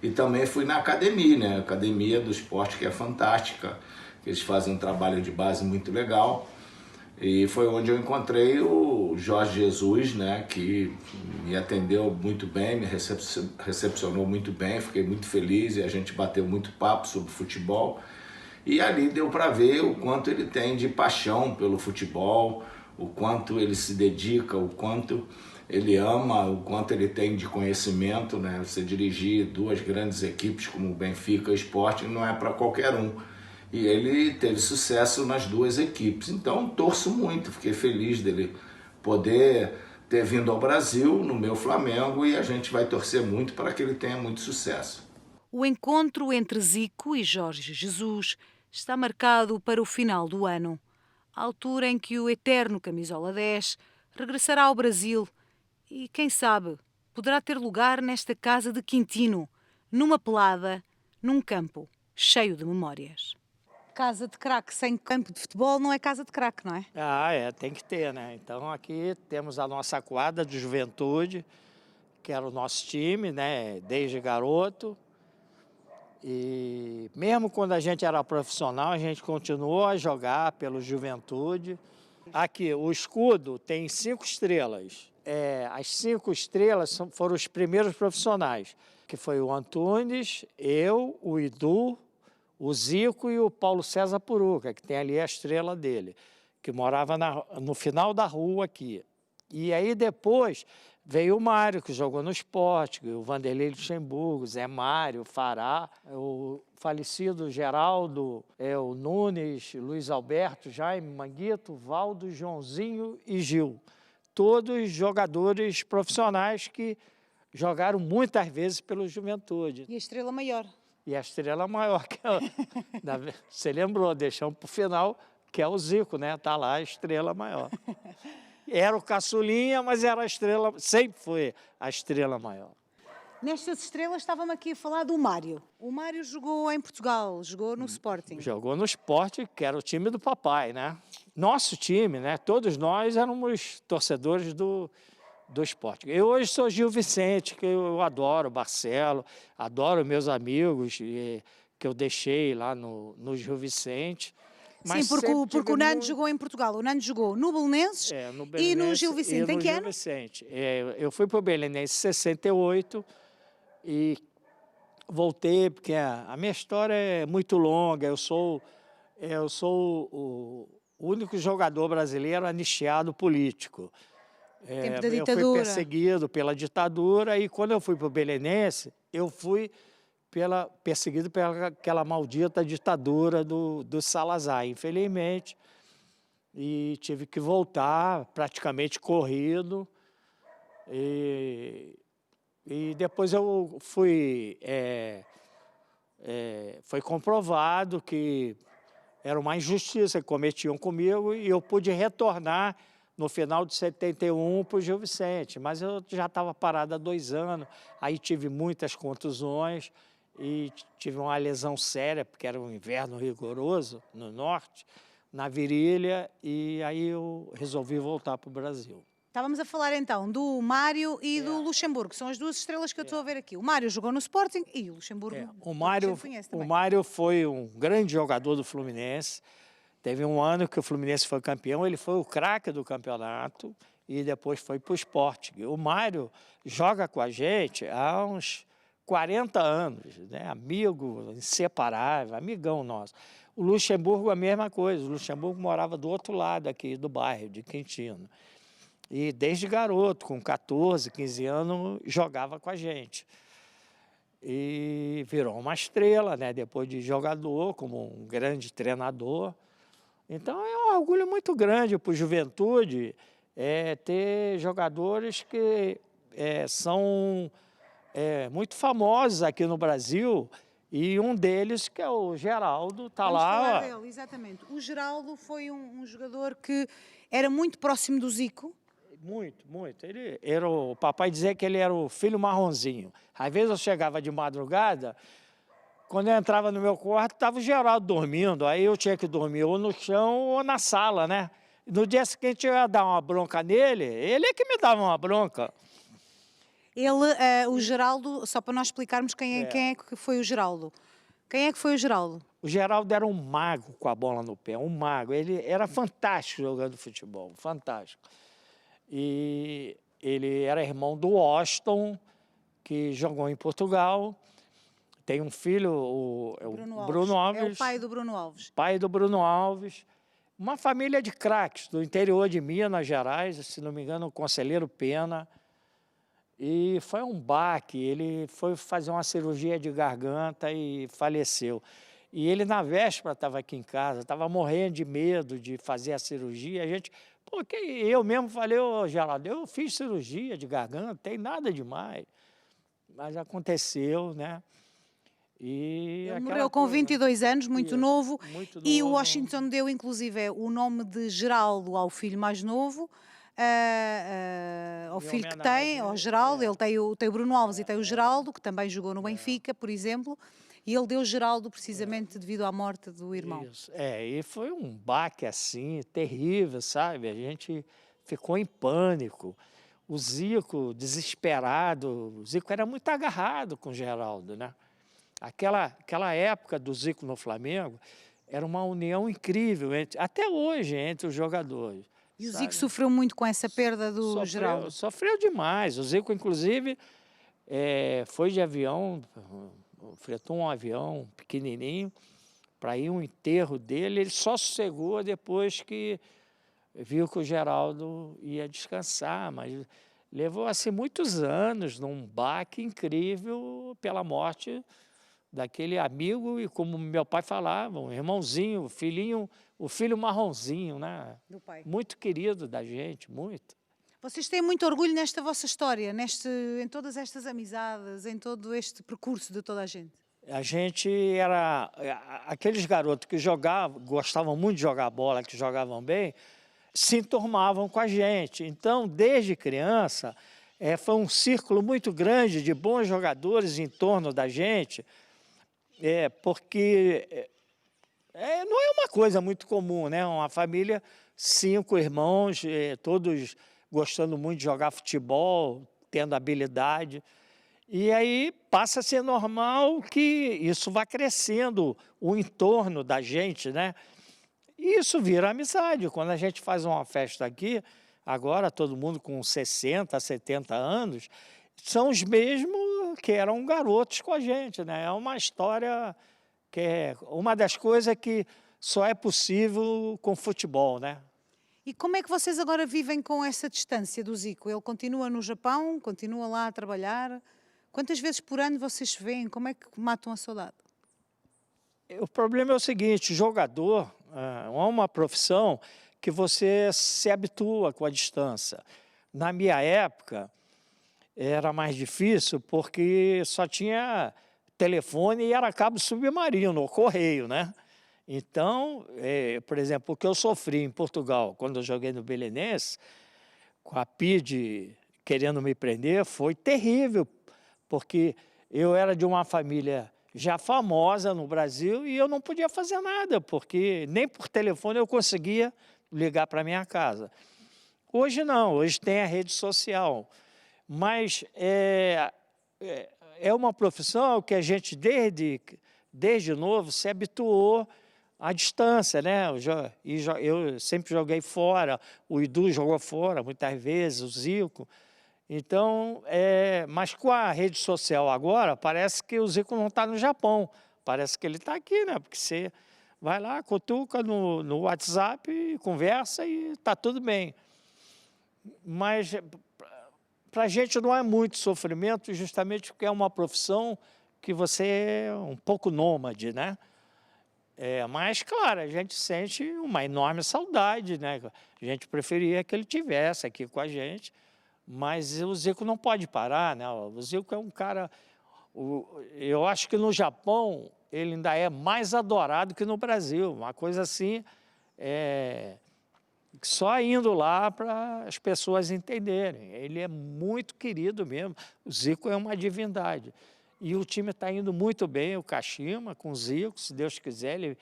e também fui na academia, né, a Academia do Esporte, que é fantástica, que eles fazem um trabalho de base muito legal. E foi onde eu encontrei o Jorge Jesus, né, que me atendeu muito bem, me recepcionou muito bem, fiquei muito feliz e a gente bateu muito papo sobre futebol. E ali deu para ver o quanto ele tem de paixão pelo futebol, o quanto ele se dedica, o quanto ele ama, o quanto ele tem de conhecimento, né? Você dirigir duas grandes equipes como o Benfica e o Sporting não é para qualquer um. E ele teve sucesso nas duas equipes. Então, torço muito, fiquei feliz dele poder ter vindo ao Brasil, no meu Flamengo, e a gente vai torcer muito para que ele tenha muito sucesso. O encontro entre Zico e Jorge Jesus está marcado para o final do ano, a altura em que o eterno camisola 10 regressará ao Brasil e, quem sabe, poderá ter lugar nesta casa de Quintino, numa pelada, num campo cheio de memórias. Casa de craque sem campo de futebol não é casa de craque, não é? Tem que ter, né? Então aqui temos a nossa quadra de juventude, que era o nosso time, né? Desde garoto. E mesmo quando a gente era profissional, a gente continuou a jogar pelo juventude. Aqui, o escudo tem 5 estrelas. As 5 estrelas foram os primeiros profissionais, que foi o Antunes, eu, o Idu, o Zico e o Paulo César Puruca, que tem ali a estrela dele, que morava no final da rua aqui. E aí depois veio o Mário, que jogou no Sport, o Vanderlei Luxemburgo, Zé Mário, Fará, o falecido Geraldo, o Nunes, Luiz Alberto, Jaime, Manguito, Valdo, Joãozinho e Gil. Todos jogadores profissionais que jogaram muitas vezes pelo Juventude. E a estrela maior? E a estrela maior, que você lembrou, deixamos para o final, que é o Zico, né? Está lá a estrela maior. Era o caçulinha, mas era a estrela, sempre foi a estrela maior. Nestas estrelas estávamos aqui a falar do Mário. O Mário jogou em Portugal, jogou no Sporting. Jogou no Sporting, que era o time do papai, né? Nosso time, né? Todos nós éramos torcedores do Sporting. Eu hoje sou Gil Vicente, que eu adoro Barcelo, adoro meus amigos que eu deixei lá no Gil Vicente. Mas sim, porque o Nando jogou em Portugal. O Nando jogou no Belenenses, e no Gil Vicente. Em que ano? Eu fui para o Belenenses em 68 e voltei, porque a minha história é muito longa. Eu sou o único jogador brasileiro anistiado político. Tempo da ditadura. Eu fui perseguido pela ditadura e quando eu fui para o Belenenses, eu fui perseguido pela aquela maldita ditadura do Salazar, infelizmente. E tive que voltar, praticamente corrido. E depois eu fui... foi comprovado que era uma injustiça que cometiam comigo e eu pude retornar no final de 71 para o Gil Vicente, mas eu já estava parado há 2 anos, aí tive muitas contusões e tive uma lesão séria, porque era um inverno rigoroso no norte, na virilha, e aí eu resolvi voltar para o Brasil. Estávamos a falar então do Mário e do Luxemburgo, são as 2 estrelas que eu estou a ver aqui. O Mário jogou no Sporting e o Luxemburgo... O Mário foi um grande jogador do Fluminense. Teve um ano que o Fluminense foi campeão, ele foi o craque do campeonato e depois foi para o Sporting. O Mário joga com a gente há uns 40 anos, né? Amigo inseparável, amigão nosso. O Luxemburgo a mesma coisa, o Luxemburgo morava do outro lado aqui do bairro, de Quintino. E desde garoto, com 14, 15 anos, jogava com a gente. E virou uma estrela, né? Depois de jogador, como um grande treinador. Então é um orgulho muito grande para o Juventude ter jogadores que são muito famosos aqui no Brasil, e um deles, que é o Geraldo, está lá. Vamos falar dele, exatamente. O Geraldo foi um jogador que era muito próximo do Zico. Muito, muito. O papai dizia que ele era o filho marronzinho. Às vezes eu chegava de madrugada, quando eu entrava no meu quarto, estava o Geraldo dormindo, aí eu tinha que dormir ou no chão ou na sala, né? No dia seguinte eu ia dar uma bronca nele, ele é que me dava uma bronca. O Geraldo, só para nós explicarmos quem é que foi o Geraldo. Quem é que foi o Geraldo? O Geraldo era um mago com a bola no pé, um mago. Ele era fantástico jogando futebol, fantástico. E ele era irmão do Washington, que jogou em Portugal. Tem um filho, o Bruno Alves. É o pai do Bruno Alves. Pai do Bruno Alves. Uma família de craques do interior de Minas Gerais, se não me engano, o Conselheiro Pena. E foi um baque, ele foi fazer uma cirurgia de garganta e faleceu. E ele, na véspera, estava aqui em casa, estava morrendo de medo de fazer a cirurgia. A gente, porque eu mesmo falei, ô Geraldo, eu fiz cirurgia de garganta, não tem nada demais. Mas aconteceu, né? E ele morreu com 22 anos, muito novo, muito e o novo. Washington deu, inclusive, o nome de Geraldo ao filho mais novo, ao Em filho que homenagem, tem, ao Geraldo. Ele tem o Bruno Alves e tem o Geraldo, que também jogou no Benfica, por exemplo, e ele deu Geraldo precisamente devido à morte do irmão. Isso. E foi um baque assim, terrível, sabe? A gente ficou em pânico. O Zico, desesperado, o Zico era muito agarrado com o Geraldo, né? Aquela época do Zico no Flamengo era uma união incrível, até hoje, entre os jogadores. E o sabe? Zico sofreu muito com essa perda do Geraldo. Sofreu demais. O Zico, inclusive, foi de avião, fretou um avião pequenininho para ir ao enterro dele. Ele só sossegou depois que viu que o Geraldo ia descansar, mas levou assim muitos anos num baque incrível pela morte daquele amigo e, como meu pai falava, um irmãozinho, o filho marronzinho, né? Do pai. Muito querido da gente, muito. Vocês têm muito orgulho nesta vossa história, em todas estas amizades, em todo este percurso de toda a gente? A gente era... Aqueles garotos que gostavam muito de jogar bola, que jogavam bem, se enturmavam com a gente. Então, desde criança, foi um círculo muito grande de bons jogadores em torno da gente, porque não é uma coisa muito comum, né? Uma família, 5 irmãos, todos gostando muito de jogar futebol, tendo habilidade. E aí passa a ser normal que isso vá crescendo, o entorno da gente, né? E isso vira amizade. Quando a gente faz uma festa aqui, agora todo mundo com 60, 70 anos, são os mesmos que eram garotos com a gente, né? É uma história que é uma das coisas que só é possível com futebol, né? E como é que vocês agora vivem com essa distância do Zico? Ele continua no Japão, continua lá a trabalhar. Quantas vezes por ano vocês se veem? Como é que matam a saudade? O problema é o seguinte, jogador é uma profissão que você se habitua com a distância. Na minha época, era mais difícil porque só tinha telefone e era cabo submarino, ou correio, né? Então, por exemplo, o que eu sofri em Portugal, quando eu joguei no Belenenses, com a PIDE querendo me prender, foi terrível, porque eu era de uma família já famosa no Brasil e eu não podia fazer nada, porque nem por telefone eu conseguia ligar para minha casa. Hoje não, hoje tem a rede social, mas é uma profissão que a gente, desde novo, se habituou à distância, né? Eu sempre joguei fora, o Edu jogou fora muitas vezes, o Zico. Então, mas com a rede social agora, parece que o Zico não está no Japão, parece que ele está aqui, né? Porque você vai lá, cutuca no WhatsApp, conversa e está tudo bem. Mas para a gente não é muito sofrimento, justamente porque é uma profissão que você é um pouco nômade, né? Mas, claro, a gente sente uma enorme saudade, né? A gente preferia que ele tivesse aqui com a gente, mas o Zico não pode parar, né? O Zico é um cara... Eu acho que no Japão ele ainda é mais adorado que no Brasil, uma coisa assim... Só indo lá para as pessoas entenderem. Ele é muito querido mesmo. O Zico é uma divindade. E o time está indo muito bem, o Kashima, com o Zico. Se Deus quiser, ele,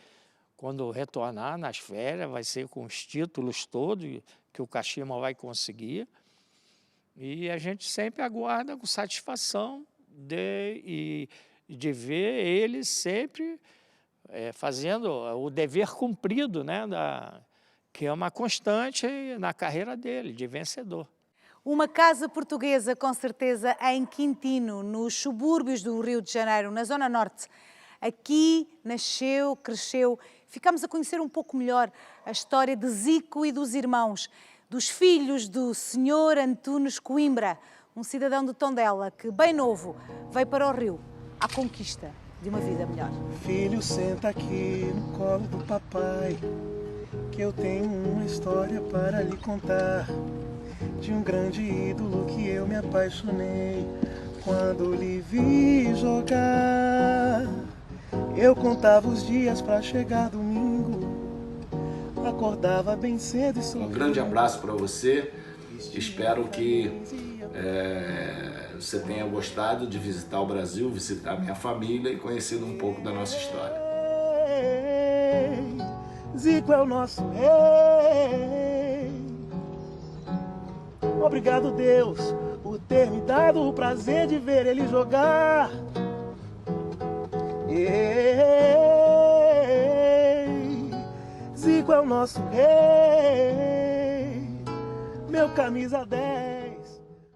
quando retornar nas férias, vai ser com os títulos todos que o Kashima vai conseguir. E a gente sempre aguarda com satisfação. de ver ele sempre fazendo o dever cumprido, né, que é uma constante na carreira dele, de vencedor. Uma casa portuguesa, com certeza, em Quintino, nos subúrbios do Rio de Janeiro, na Zona Norte. Aqui nasceu, cresceu. Ficamos a conhecer um pouco melhor a história de Zico e dos irmãos, dos filhos do Sr. Antunes Coimbra, um cidadão de Tondela que, bem novo, veio para o Rio à conquista de uma vida melhor. Filho, senta aqui no colo do papai, que eu tenho uma história para lhe contar, de um grande ídolo que eu me apaixonei quando lhe vi jogar. Eu contava os dias para chegar domingo, acordava bem cedo e sorria. Um grande abraço para você, espero que você tenha gostado de visitar o Brasil, visitar minha família e conhecer um pouco da nossa história. Zico é o nosso rei. Obrigado, Deus, por ter me dado o prazer de ver ele jogar. Zico é o nosso rei, meu camisa 10.